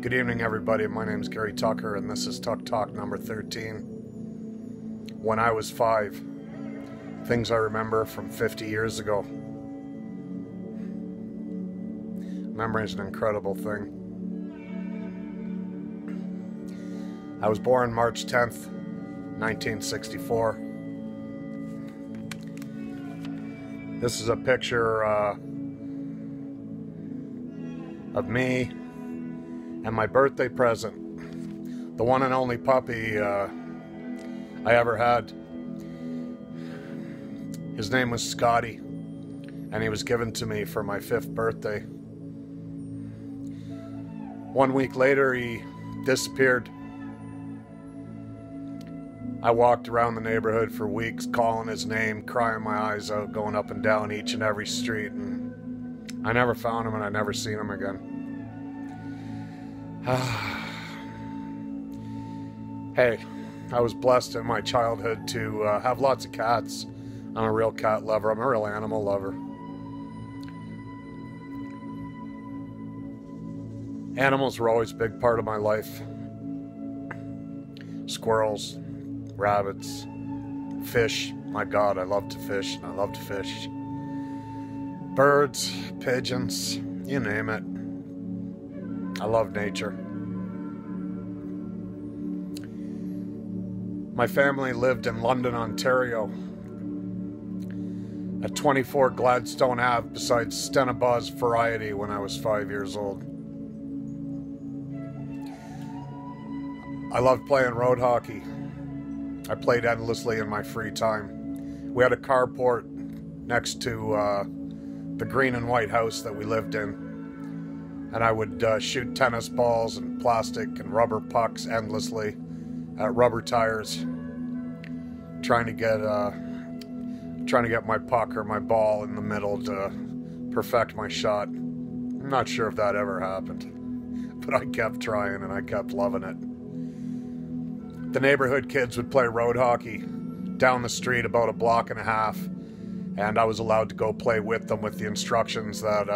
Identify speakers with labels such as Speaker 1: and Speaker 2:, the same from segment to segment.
Speaker 1: Good evening, everybody. My name is Gary Tucker, and this is Tuck Talk number 13. When I was 5, things I remember from 50 years ago. Memory is an incredible thing. I was born March 10th, 1964. This is a picture of me and my birthday present, the one and only puppy I ever had. His name was Scotty, and he was given to me for my 5th birthday. 1 week later, he disappeared. I walked around the neighborhood for weeks calling his name, crying my eyes out, going up and down each and every street, and I never found him, and I never seen him again. Hey, I was blessed in my childhood to have lots of cats. I'm a real cat lover. I'm a real animal lover. Animals were always a big part of my life. Squirrels, rabbits, fish. My God, I love to fish, and I love to fish. Birds, pigeons, you name it. I love nature. My family lived in London, Ontario, at 24 Gladstone Ave beside Stenabaw's Variety when I was 5 years old. I loved playing road hockey. I played endlessly in my free time. We had a carport next to the green and white house that we lived in. And I would shoot tennis balls and plastic and rubber pucks endlessly at rubber tires, trying to get my puck or my ball in the middle to perfect my shot. I'm not sure if that ever happened, but I kept trying and I kept loving it. The neighborhood kids would play road hockey down the street about a block and a half, and I was allowed to go play with them with the instructions that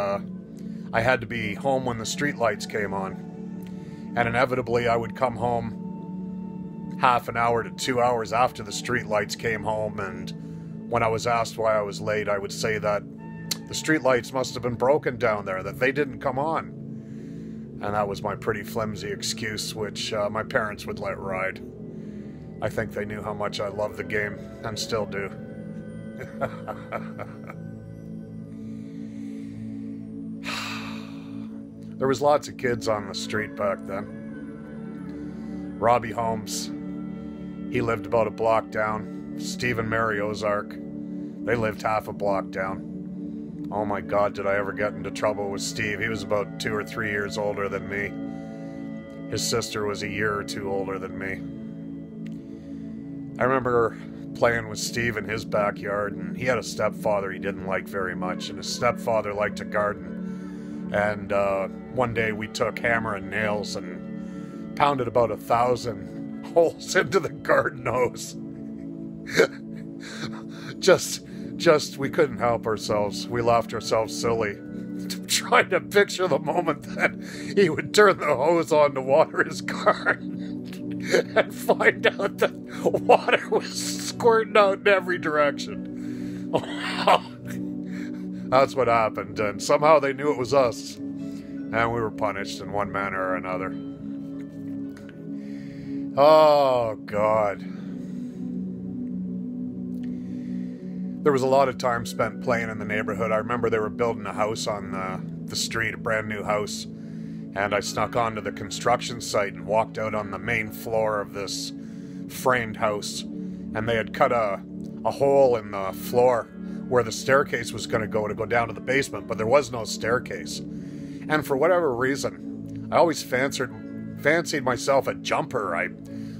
Speaker 1: I had to be home when the street lights came on. And inevitably I would come home half an hour to 2 hours after the street lights came home, and when I was asked why I was late, I would say that the street lights must have been broken down there, that they didn't come on. And that was my pretty flimsy excuse, which my parents would let ride. I think they knew how much I loved the game, and still do. There was lots of kids on the street back then. Robbie Holmes, he lived about a block down. Steve and Mary Ozark, they lived half a block down. Oh my God, did I ever get into trouble with Steve. He was about 2 or 3 years older than me. His sister was a year or 2 older than me. I remember playing with Steve in his backyard, and he had a stepfather he didn't like very much, and his stepfather liked to garden. And one day we took hammer and nails and pounded about 1,000 holes into the garden hose. just, we couldn't help ourselves. We laughed ourselves silly, trying to picture the moment that he would turn the hose on to water his garden and find out that water was squirting out in every direction. That's what happened, and somehow they knew it was us, and we were punished in one manner or another. Oh, God. There was a lot of time spent playing in the neighborhood. I remember they were building a house on the street, a brand new house, and I snuck onto the construction site and walked out on the main floor of this framed house, and they had cut a hole in the floor where the staircase was going to go down to the basement, but there was no staircase. And for whatever reason, I always fancied myself a jumper.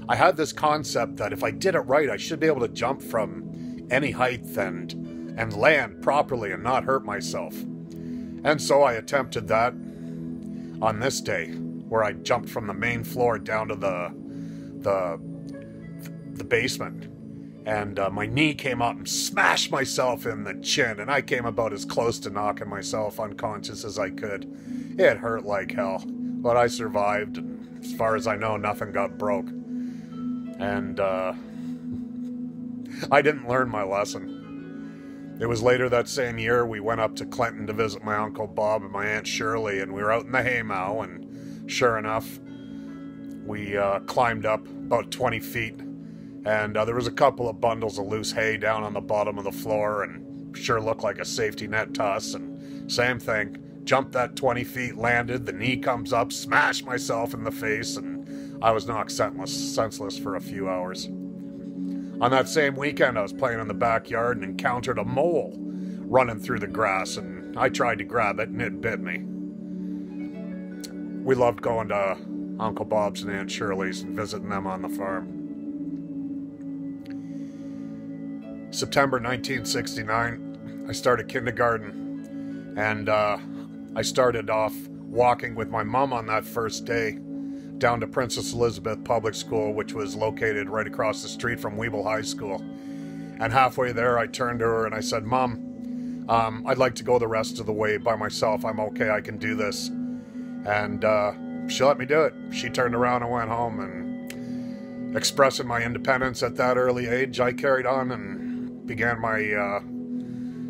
Speaker 1: I had this concept that if I did it right, I should be able to jump from any height and land properly and not hurt myself. And so I attempted that on this day, where I jumped from the main floor down to the basement. And my knee came out and smashed myself in the chin, and I came about as close to knocking myself unconscious as I could. It hurt like hell. but I survived. And as far as I know, nothing got broke. And I didn't learn my lesson. It was later that same year we went up to Clinton to visit my Uncle Bob and my Aunt Shirley, and we were out in the haymow, and sure enough, we climbed up about 20 feet, and there was a couple of bundles of loose hay down on the bottom of the floor, and sure looked like a safety net to us, and same thing. Jumped that 20 feet, landed, the knee comes up, smashed myself in the face, and I was knocked senseless for a few hours. On that same weekend, I was playing in the backyard and encountered a mole running through the grass, and I tried to grab it, and it bit me. We loved going to Uncle Bob's and Aunt Shirley's and visiting them on the farm. September 1969, I started kindergarten, and I started off walking with my mom on that first day down to Princess Elizabeth Public School, which was located right across the street from Weeble High School. And halfway there, I turned to her and I said, "Mom, I'd like to go the rest of the way by myself. I'm okay, I can do this." And she let me do it. She turned around and went home, and expressing my independence at that early age, I carried on and began my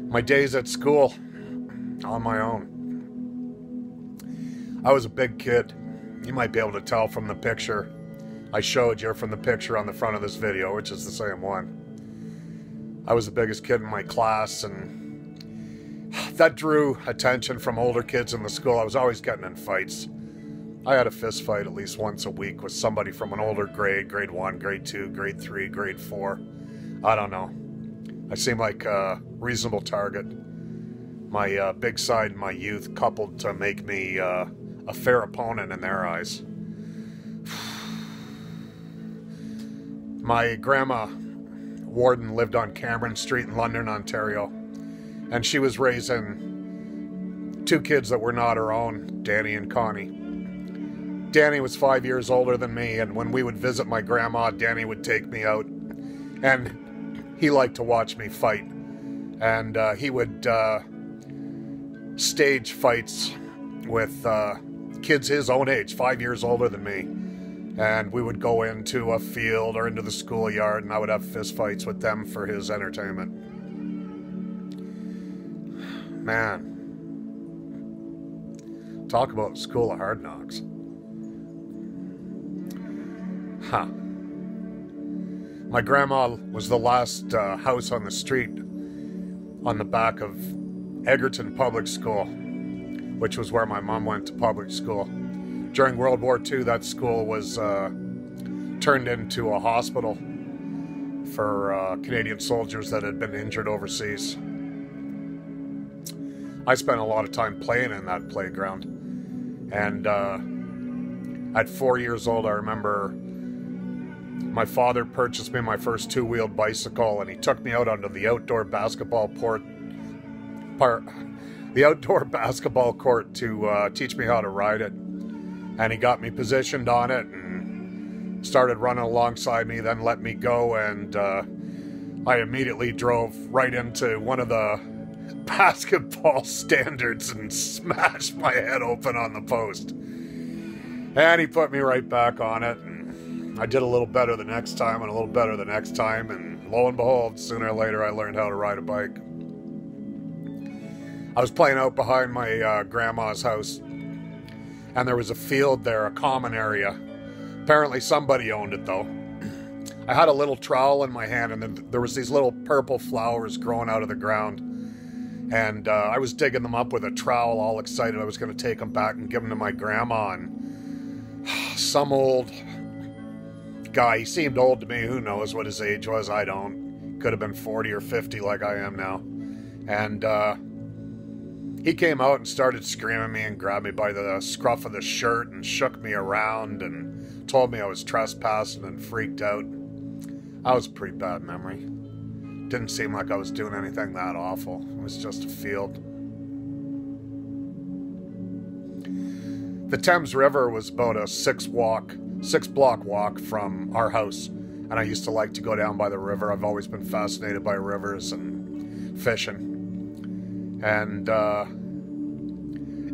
Speaker 1: my days at school on my own. I was a big kid. You might be able to tell from the picture I showed you, from the picture on the front of this video, which is the same one. I was the biggest kid in my class, and that drew attention from older kids in the school. I was always getting in fights. I had a fist fight at least once a week with somebody from an older grade, grade 1, grade 2, grade 3, grade 4. I don't know. I seemed like a reasonable target. My big side in my youth coupled to make me a fair opponent in their eyes. My grandma, Warden, lived on Cameron Street in London, Ontario, and she was raising 2 kids that were not her own, Danny and Connie. Danny was 5 years older than me, and when we would visit my grandma, Danny would take me out, and he liked to watch me fight, and he would stage fights with kids his own age, 5 years older than me. And we would go into a field or into the schoolyard, and I would have fist fights with them for his entertainment. Man. Talk about School of Hard Knocks. Huh. My grandma was the last house on the street on the back of Egerton Public School, which was where my mom went to public school. During World War II, that school was turned into a hospital for Canadian soldiers that had been injured overseas. I spent a lot of time playing in that playground. And at 4 years old, I remember my father purchased me my first 2-wheeled bicycle, and he took me out onto the outdoor basketball court to teach me how to ride it. And he got me positioned on it and started running alongside me, then let me go, and I immediately drove right into one of the basketball standards and smashed my head open on the post. And he put me right back on it, and I did a little better the next time and a little better the next time, and lo and behold, sooner or later I learned how to ride a bike. I was playing out behind my grandma's house, and there was a field there, a common area. Apparently somebody owned it, though. I had a little trowel in my hand, and then there was these little purple flowers growing out of the ground. And I was digging them up with a trowel, all excited. I was going to take them back and give them to my grandma. And some old guy, he seemed old to me. Who knows what his age was? I don't. Could have been 40 or 50 like I am now. And he came out and started screaming at me and grabbed me by the scruff of the shirt and shook me around and told me I was trespassing and freaked out. That was a pretty bad memory. Didn't seem like I was doing anything that awful. It was just a field. The Thames River was about a 6-block walk from our house, and I used to like to go down by the river. I've always been fascinated by rivers and fishing. And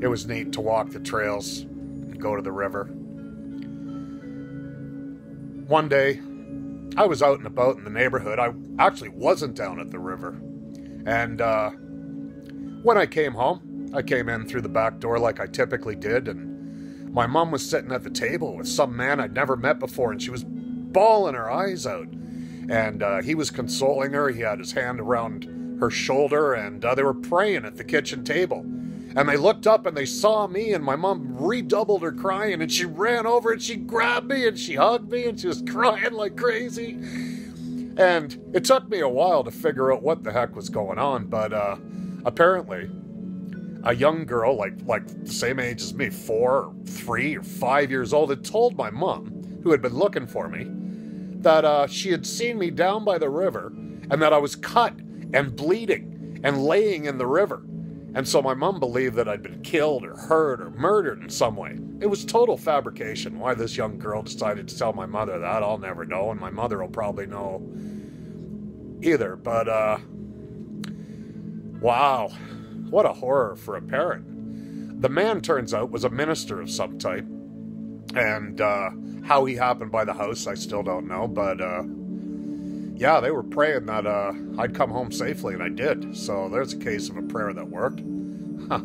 Speaker 1: it was neat to walk the trails. and go to the river. One day, I was out and about in the neighborhood. I actually wasn't down at the river. And when I came home, I came in through the back door like I typically did, and my mom was sitting at the table with some man I'd never met before, and she was bawling her eyes out. And he was consoling her. He had his hand around her shoulder, and they were praying at the kitchen table. And they looked up and they saw me, and my mom redoubled her crying, and she ran over and she grabbed me and she hugged me and she was crying like crazy. And it took me a while to figure out what the heck was going on, but apparently a young girl, like the same age as me, 4 or 3 or 5 years old, had told my mom, who had been looking for me, that she had seen me down by the river and that I was cut and bleeding and laying in the river. And so my mom believed that I'd been killed or hurt or murdered in some way. It was total fabrication. Why this young girl decided to tell my mother that, I'll never know, and my mother will probably know either. But, wow, what a horror for a parent. The man, turns out, was a minister of some type. And how he happened by the house, I still don't know. But, yeah, they were praying that I'd come home safely, and I did. So there's a case of a prayer that worked. Huh.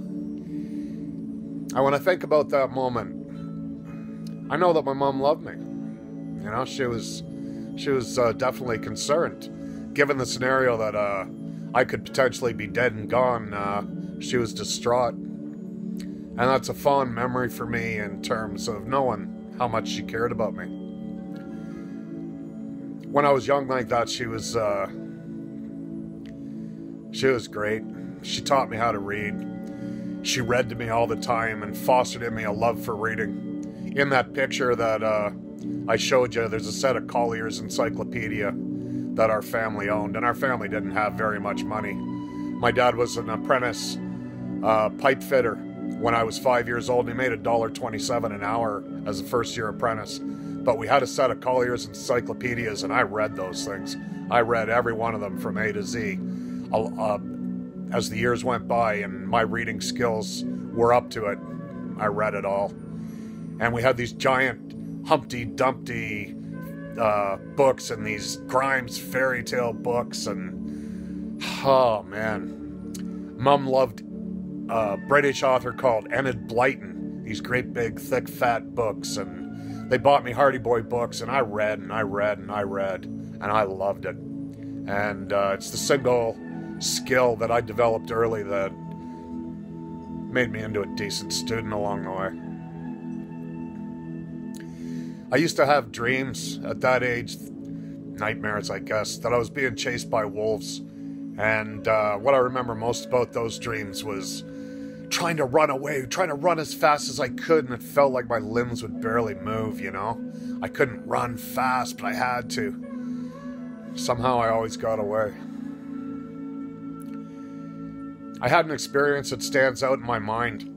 Speaker 1: And when I think about that moment, I know that my mom loved me. You know, she was definitely concerned. Given the scenario that I could potentially be dead and gone, she was distraught. And that's a fond memory for me in terms of knowing how much she cared about me. When I was young like that, she was great. She taught me how to read. She read to me all the time and fostered in me a love for reading. In that picture that I showed you, there's a set of Collier's Encyclopedia that our family owned, and our family didn't have very much money. My dad was an apprentice pipe fitter when I was 5 years old, and he made $1.27 an hour as a first-year apprentice. But we had a set of Collier's Encyclopedias, and I read those things. I read every one of them from A to Z. As the years went by and my reading skills were up to it, I read it all. And we had these giant Humpty Dumpty books and these Grimes fairy tale books, and oh man, Mum loved a British author called Enid Blyton, these great big thick fat books, and they bought me Hardy Boy books, and I read and I read and I read, and I loved it. And it's the single skill that I developed early that made me into a decent student along the way. I used to have dreams at that age, nightmares I guess, that I was being chased by wolves. And what I remember most about those dreams was trying to run away, trying to run as fast as I could, and it felt like my limbs would barely move, you know? I couldn't run fast, but I had to. Somehow I always got away. I had an experience that stands out in my mind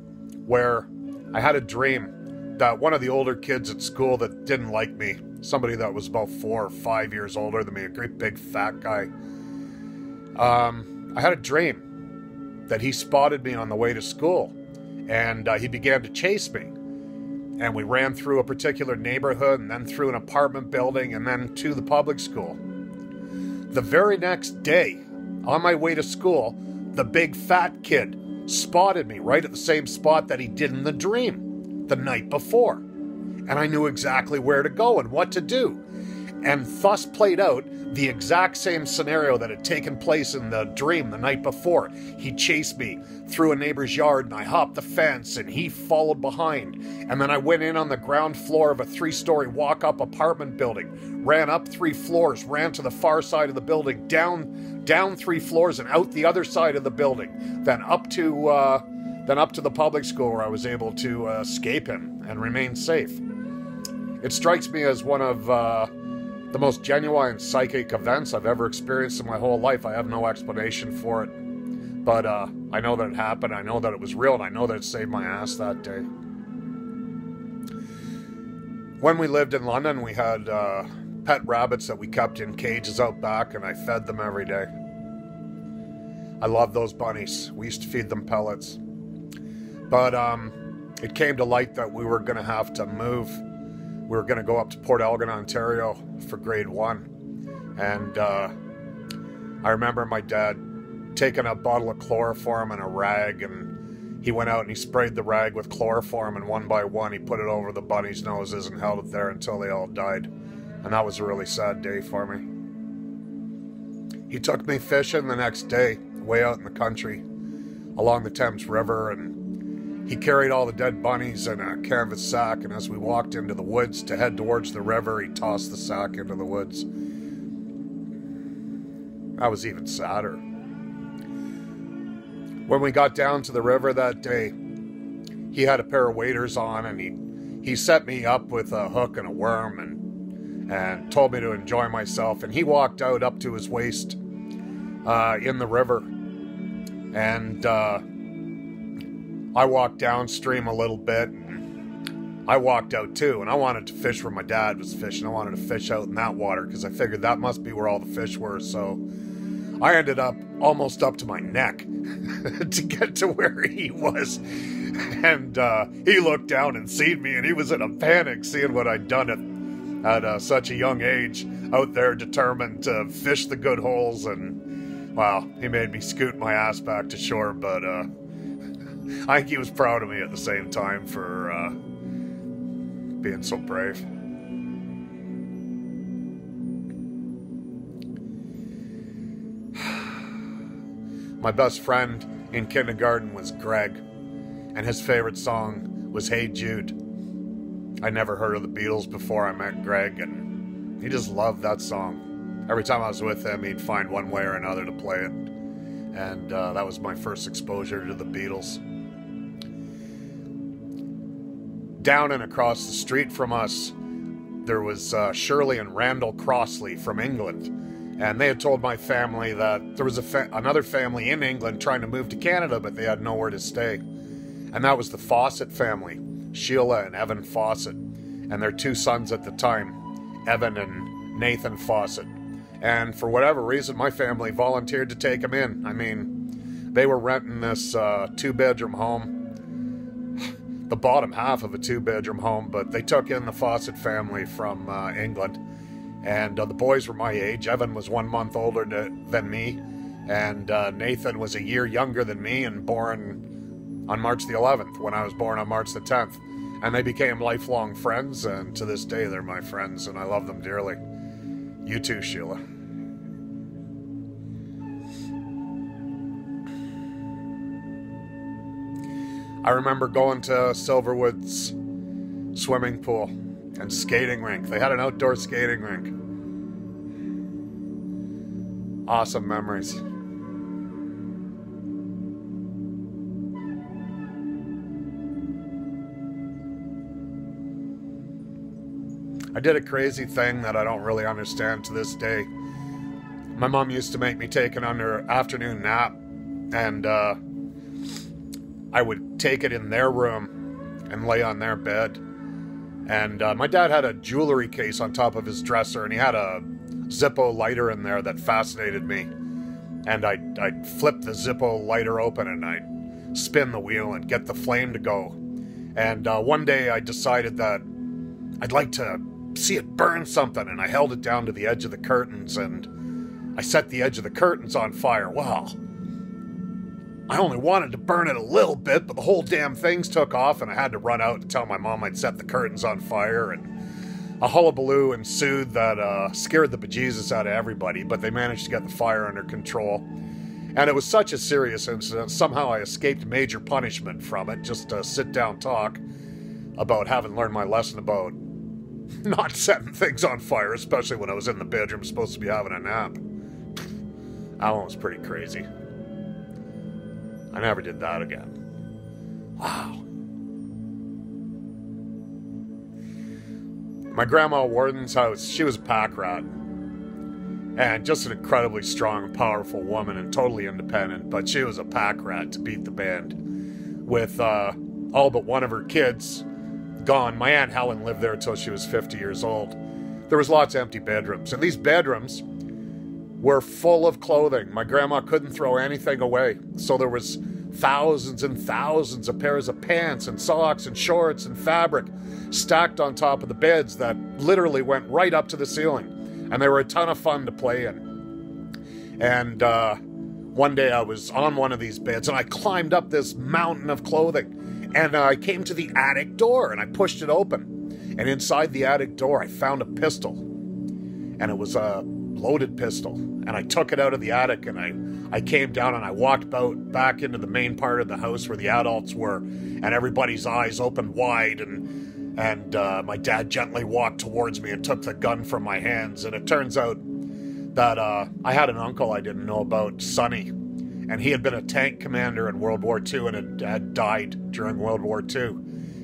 Speaker 1: where I had a dream that one of the older kids at school that didn't like me, somebody that was about 4 or 5 years older than me, a great big fat guy, I had a dream that he spotted me on the way to school, and he began to chase me. And we ran through a particular neighborhood, and then through an apartment building, and then to the public school. The very next day, on my way to school, the big fat kid spotted me right at the same spot that he did in the dream the night before. And I knew exactly where to go and what to do. And thus played out the exact same scenario that had taken place in the dream the night before. He chased me through a neighbor's yard, and I hopped the fence, and he followed behind. And then I went in on the ground floor of a 3-story walk-up apartment building, ran up 3 floors, ran to the far side of the building, down 3 floors and out the other side of the building, then up to the public school where I was able to escape him and remain safe. It strikes me as one of the most genuine psychic events I've ever experienced in my whole life. I have no explanation for it, but I know that it happened, I know that it was real, and I know that it saved my ass that day. When we lived in London, we had pet rabbits that we kept in cages out back, and I fed them every day. I loved those bunnies. We used to feed them pellets. But it came to light that we were going to have to move. We were going to go up to Port Elgin, Ontario for grade 1. And I remember my dad taking a bottle of chloroform and a rag, and he went out and he sprayed the rag with chloroform, and one by one he put it over the bunnies' noses and held it there until they all died. And that was a really sad day for me. He took me fishing the next day, way out in the country, along the Thames River, and he carried all the dead bunnies in a canvas sack, and as we walked into the woods to head towards the river, he tossed the sack into the woods. That was even sadder. When we got down to the river that day, he had a pair of waders on, and he set me up with a hook and a worm, and told me to enjoy myself, and he walked out up to his waist in the river, and I walked downstream a little bit, and I walked out too, and I wanted to fish where my dad was fishing. I wanted to fish out in that water because I figured that must be where all the fish were. So I ended up almost up to my neck to get to where he was, and he looked down and seen me, and he was in a panic seeing what I'd done at such a young age, out there determined to fish the good holes. And wow, he made me scoot my ass back to shore, but I think he was proud of me at the same time for being so brave. My best friend in kindergarten was Greg, and his favorite song was Hey Jude. I never heard of the Beatles before I met Greg, and he just loved that song. Every time I was with him, he'd find one way or another to play it. And that was my first exposure to the Beatles. Down and across the street from us, there was Shirley and Randall Crossley from England. And they had told my family that there was another family in England trying to move to Canada, but they had nowhere to stay. And that was the Fawcett family, Sheila and Evan Fawcett, and their 2 sons at the time, Evan and Nathan Fawcett. And for whatever reason, my family volunteered to take them in. I mean, they were renting this 2-bedroom home, the bottom half of a 2-bedroom home, but they took in the Fawcett family from England. And the boys were my age. Evan was 1 month older than me, and Nathan was a year younger than me and born on March the 11th, when I was born on March the 10th. And they became lifelong friends, and to this day they're my friends, and I love them dearly. You too, Sheila. I remember going to Silverwood's swimming pool and skating rink. They had an outdoor skating rink. Awesome memories. I did a crazy thing that I don't really understand to this day. My mom used to make me take an afternoon nap, and I would take it in their room and lay on their bed. And my dad had a jewelry case on top of his dresser, and he had a Zippo lighter in there that fascinated me. And I'd flip the Zippo lighter open, and I'd spin the wheel and get the flame to go. And one day I decided that I'd like to see it burn something, and I held it down to the edge of the curtains, and I set the edge of the curtains on fire. Wow. I only wanted to burn it a little bit, but the whole damn thing took off, and I had to run out and tell my mom I'd set the curtains on fire, and a hullabaloo ensued that scared the bejesus out of everybody, but they managed to get the fire under control. And it was such a serious incident, somehow I escaped major punishment from it, just to sit down talk about having learned my lesson about not setting things on fire, especially when I was in the bedroom supposed to be having a nap. That one was pretty crazy. I never did that again. Wow. My grandma Warden's house, she was a pack rat. And just an incredibly strong and powerful woman, and totally independent, but she was a pack rat to beat the band. With all but one of her kids gone. My Aunt Helen lived there until she was 50 years old. There was lots of empty bedrooms, and these bedrooms were full of clothing. My grandma couldn't throw anything away, so there was thousands and thousands of pairs of pants and socks and shorts and fabric stacked on top of the beds that literally went right up to the ceiling. And they were a ton of fun to play in. And one day I was on one of these beds and I climbed up this mountain of clothing. And I came to the attic door and I pushed it open. And inside the attic door I found a pistol. And it was a loaded pistol. And I took it out of the attic and I came down and I walked back into the main part of the house where the adults were. And everybody's eyes opened wide. And my dad gently walked towards me and took the gun from my hands. And it turns out that I had an uncle I didn't know about, Sonny. And he had been a tank commander in World War II and had died during World War II.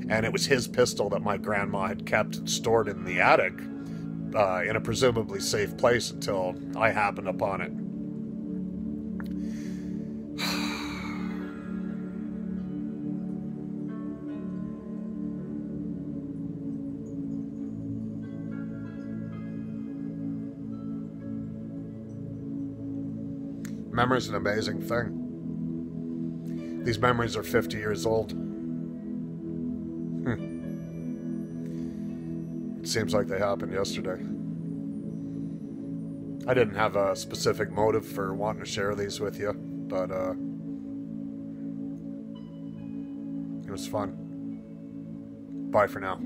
Speaker 1: And it was his pistol that my grandma had kept and stored in the attic in a presumably safe place until I happened upon it. Memory's an amazing thing. These memories are 50 years old. It seems like they happened yesterday. I didn't have a specific motive for wanting to share these with you, but it was fun. Bye for now.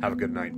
Speaker 1: Have a good night.